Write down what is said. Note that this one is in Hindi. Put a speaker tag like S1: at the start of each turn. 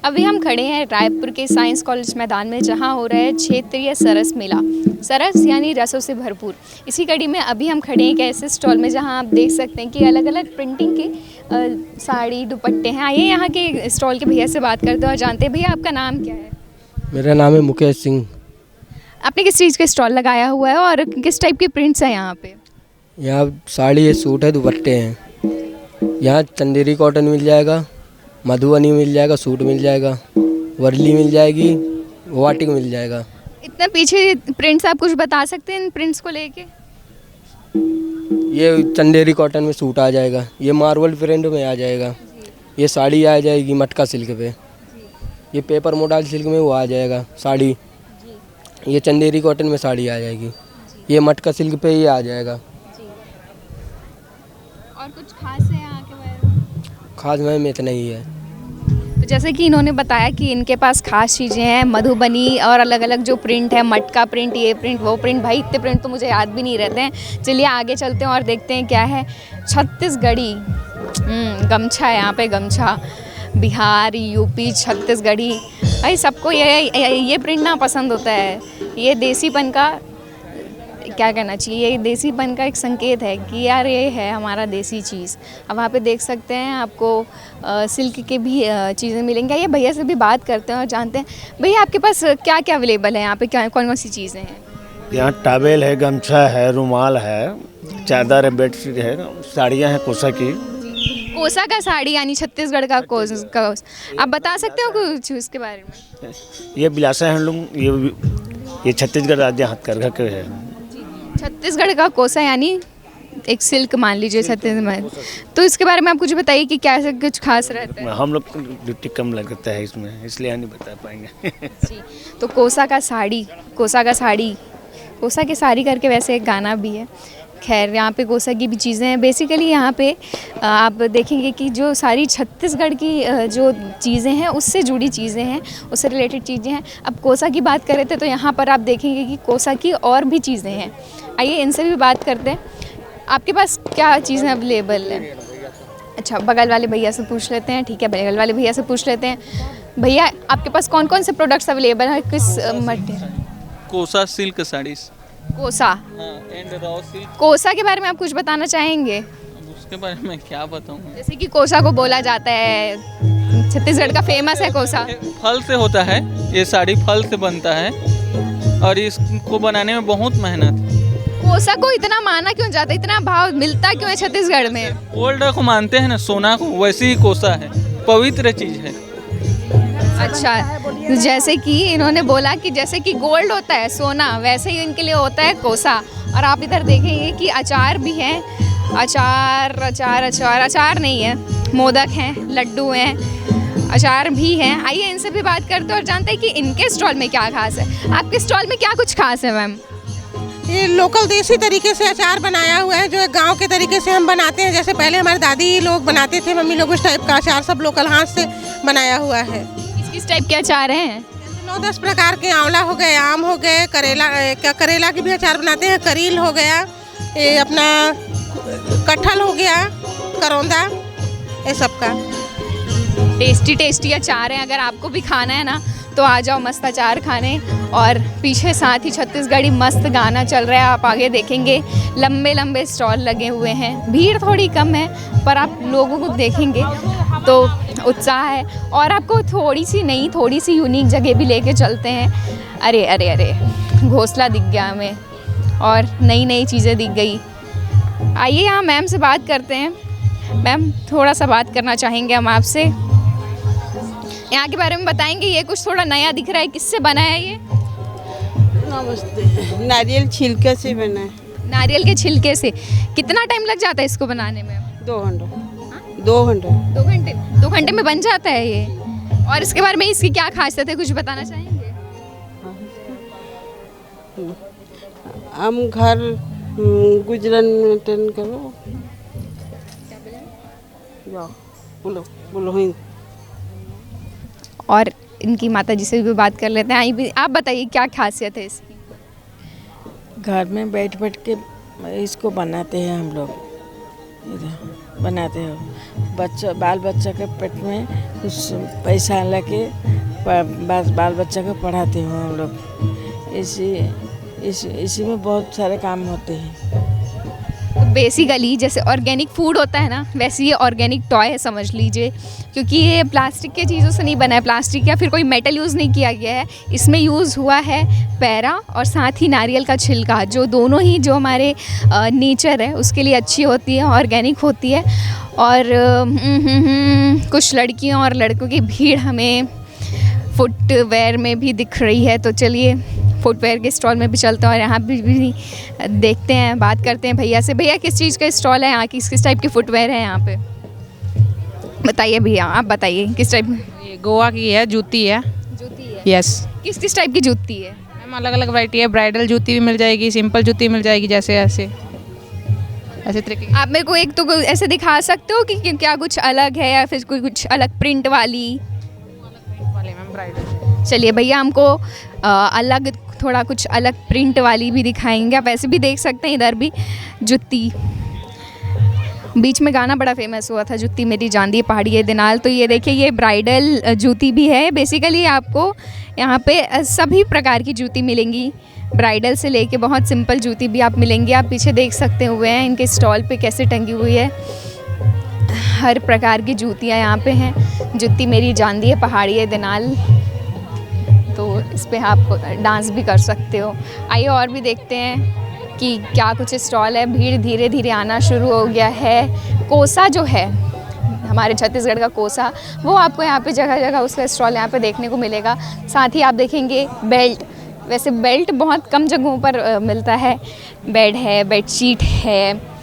S1: अभी हम खड़े हैं रायपुर के साइंस कॉलेज मैदान में, जहां हो रहा है क्षेत्रीय सरस मेला। सरस यानी रसों से भरपूर। इसी कड़ी में अभी हम खड़े हैं एक ऐसे स्टॉल में जहां आप देख सकते हैं कि अलग अलग प्रिंटिंग के साड़ी दुपट्टे हैं। आइए यहाँ के स्टॉल के भैया से बात करते हैं और जानते हैं। भैया, आपका नाम क्या है?
S2: मेरा नाम है मुकेश सिंह।
S1: आपने किस चीज़ का स्टॉल लगाया हुआ है और किस टाइप के प्रिंट्स हैं यहाँ पे?
S2: यहाँ साड़ी है, सूट है, दुपट्टे हैं। यहाँ चंदेरी कॉटन मिल जाएगा, मधुबनी मिल जाएगा, सूट मिल जाएगा, वर्ली मिल जाएगी, वाटिक मिल जाएगा।
S1: इतना पीछे प्रिंट्स, आप कुछ बता सकते हैं इन प्रिंट्स को लेके?
S2: ये चंदेरी कॉटन में सूट आ जाएगा, ये मार्बल प्रिंट में आ जाएगा, ये साड़ी आ जाएगी मटका सिल्क पे, ये पेपर मोडाल सिल्क में वो आ जाएगा साड़ी, ये चंदेरी कॉटन में साड़ी आ जाएगी, ये मटका सिल्क पे ये आ जाएगा।
S1: और कुछ खास है यहाँ के बारे में?
S2: खास में इतना ही है।
S1: तो जैसे कि इन्होंने बताया कि इनके पास खास चीज़ें हैं, मधुबनी और अलग अलग जो प्रिंट है, मटका प्रिंट, ये प्रिंट, वो प्रिंट। भाई इतने प्रिंट तो मुझे याद भी नहीं रहते हैं। चलिए आगे चलते हैं और देखते हैं क्या है। छत्तीसगढ़ी गमछा है यहाँ पे, गमछा। बिहार, यूपी, छत्तीसगढ़ी, भाई सबको ये प्रिंट ना पसंद होता है। ये देसीपन का, क्या कहना चाहिए, ये देसीपन का एक संकेत है कि यार ये है हमारा देसी चीज़। अब वहाँ पे देख सकते हैं आपको सिल्क के भी चीज़ें मिलेंगी। ये भैया से भी बात करते हैं और जानते हैं। भैया, आपके पास क्या क्या अवेलेबल है यहाँ पे, क्या कौन कौन सी चीज़ें हैं?
S3: यहाँ टॉवेल है, गमछा है, रुमाल है, चादर है, बेडशीट है, साड़ियाँ हैं कोसा की।
S1: कोसा का साड़ी यानी छत्तीसगढ़ का कोसा। आप बता सकते हो कुछ उसके बारे में?
S3: ये बिलासा हैंडलूम, ये छत्तीसगढ़ राज्य हथकरघा के है।
S1: छत्तीसगढ़ का कोसा यानी एक सिल्क मान लीजिए छत्तीसगढ़। तो इसके बारे में आप कुछ बताइए कि क्या ऐसा कुछ खास रहता है?
S3: हम लोग को ड्यूटी कम लगता है इसमें, इसलिए नहीं बता पाएंगे।
S1: जी, तो कोसा का साड़ी, कोसा का साड़ी, कोसा की साड़ी करके वैसे एक गाना भी है। खैर, यहाँ पे कोसा की भी चीज़ें हैं। बेसिकली यहाँ पे आप देखेंगे कि जो सारी छत्तीसगढ़ की जो चीज़ें हैं उससे जुड़ी चीज़ें हैं, उससे रिलेटेड चीज़ें हैं। अब कोसा की बात करें तो यहाँ पर आप देखेंगे कि कोसा की और भी चीज़ें हैं। आइए इनसे भी बात करते हैं। आपके पास क्या चीज़ें अवेलेबल हैं? अच्छा, बगल वाले भैया से पूछ लेते हैं। ठीक है, बगल वाले भैया से पूछ लेते हैं। भैया, आपके पास कौन कौन से प्रोडक्ट्स अवेलेबल हैं, किस मटेरियल?
S4: कोसा सिल्क साड़ीज।
S1: कोसा,
S4: एंड रॉ सिल्क।
S1: कोसा के बारे में आप कुछ बताना चाहेंगे?
S4: उसके बारे में क्या बताऊँ?
S1: जैसे कि कोसा को बोला जाता है, छत्तीसगढ़ का फेमस है कोसा।
S4: फल से होता है, ये साड़ी फल से बनता है और इसको बनाने में बहुत मेहनत।
S1: कोसा को इतना माना क्यों जाता है, इतना भाव मिलता क्यों है छत्तीसगढ़ में?
S4: गोल्ड को मानते हैं ना, सोना को, वैसे ही कोसा है, पवित्र चीज़ है।
S1: अच्छा, जैसे कि इन्होंने बोला कि जैसे कि गोल्ड होता है, सोना, वैसे ही इनके लिए होता है कोसा। और आप इधर देखेंगे कि अचार भी हैं। अचार नहीं है, मोदक हैं, लड्डू हैं, अचार भी हैं। आइए इनसे भी बात करते हैं और जानते हैं कि इनके स्टॉल में क्या खास है। आपके स्टॉल में क्या कुछ खास है मैम?
S5: ये लोकल देसी तरीके से अचार बनाया हुआ है, जो एक गांव के तरीके से हम बनाते हैं। जैसे पहले हमारे दादी लोग बनाते थे, मम्मी लोग, उस टाइप का अचार सब लोकल हाथ से बनाया हुआ है।
S1: किस टाइप के अचार हैं?
S5: 9-10 प्रकार के, आंवला हो गए, आम हो गए, करेला की भी अचार बनाते हैं, करील हो गया, ये अपना कटहल हो गया, करौंदा, ये सब का।
S1: टेस्टी टेस्टी अचार हैं। अगर आपको भी खाना है ना तो आ जाओ मस्त अचार खाने। और पीछे साथ ही छत्तीसगढ़ी मस्त गाना चल रहा है। आप आगे देखेंगे लंबे लंबे स्टॉल लगे हुए हैं। भीड़ थोड़ी कम है पर आप लोगों को देखेंगे तो उत्साह है। और आपको थोड़ी सी यूनिक जगह भी लेके चलते हैं। अरे अरे अरे, घोंसला दिख गया हमें और नई नई चीज़ें दिख गई। आइए यहाँ मैम से बात करते हैं। मैम, थोड़ा सा बात करना चाहेंगे हम आपसे। यहाँ के बारे में बताएंगे, ये कुछ थोड़ा नया दिख रहा है, किससे बना है ये?
S6: नमस्ते। नारियल छिलके से बना है।
S1: नारियल के छिलके से। कितना टाइम लग जाता है इसको बनाने में?
S6: 2 घंटे। 2 घंटे।
S1: 2 घंटे? 2 घंटे में बन जाता है ये? और इसके बारे में इसकी क्या खासियत है, कुछ बताना चाहेंगे?
S6: हम घर गुजरन मेंटेन करो। बोलो ही।
S1: और इनकी माता जी से भी बात कर लेते हैं। आप बताइए क्या खासियत है इसकी?
S7: घर में बैठ के इसको बनाते हैं हम लोग, बनाते हैं। बच्चा बाल बच्चा के पेट में कुछ पैसा लगे बाल बच्चा को पढ़ाते हैं हम लोग। इसी में बहुत सारे काम होते हैं।
S1: तो बेसिकली जैसे ऑर्गेनिक फूड होता है ना, वैसे ये ऑर्गेनिक टॉय है समझ लीजिए, क्योंकि ये प्लास्टिक के चीज़ों से नहीं बना है, प्लास्टिक या फिर कोई मेटल यूज़ नहीं किया गया है। इसमें यूज़ हुआ है पैरा और साथ ही नारियल का छिलका, जो दोनों ही जो हमारे नेचर है उसके लिए अच्छी होती है, ऑर्गेनिक होती है। और कुछ लड़कियों और लड़कों की भीड़ हमें फुटवेयर में भी दिख रही है। तो चलिए फुटवेयर के स्टॉल में भी चलते हैं और यहाँ भी देखते हैं, बात करते हैं भैया से। भैया किस चीज़ का स्टॉल है यहाँ, किस टाइप के फुटवेयर है यहाँ पे? बताइए भैया, आप बताइए किस टाइप?
S8: ये गोवा की है, जूती है।
S1: जूती है?
S8: यस।
S1: किस टाइप की जूती है?
S8: मैम अलग अलग वैरायटी है, ब्राइडल जूती भी मिल जाएगी, सिंपल जूती मिल जाएगी, जैसे ऐसे तरीके।
S1: आप मेरे को एक तो ऐसे दिखा सकते हो कि क्या कुछ अलग है या फिर कोई कुछ अलग प्रिंट वाली?
S8: वाले मैम ब्राइडल।
S1: चलिए भैया हमको अलग थोड़ा कुछ अलग प्रिंट वाली भी दिखाएंगे। आप ऐसे भी देख सकते हैं, इधर भी जुत्ती। बीच में गाना बड़ा फेमस हुआ था, जुत्ती मेरी जांदी पहाड़ी है दिनाल। तो ये देखिए, ये ब्राइडल जूती भी है। बेसिकली आपको यहाँ पे सभी प्रकार की जूती मिलेंगी, ब्राइडल से लेके बहुत सिंपल जूती भी आप मिलेंगी। आप पीछे देख सकते हुए हैं इनके स्टॉल पे कैसे टंगी हुई है, हर प्रकार की जूतियाँ यहाँ पे हैं। जुत्ती मेरी जांदी है पहाड़ी है दिनाल, तो इस पे आप डांस भी कर सकते हो। आइए और भी देखते हैं कि क्या कुछ स्टॉल है। भीड़ धीरे धीरे आना शुरू हो गया है। कोसा जो है हमारे छत्तीसगढ़ का कोसा, वो आपको यहाँ पे जगह जगह उसका स्टॉल यहाँ पे देखने को मिलेगा। साथ ही आप देखेंगे बेल्ट, वैसे बेल्ट बहुत कम जगहों पर मिलता है। बेड है, बेडशीट है,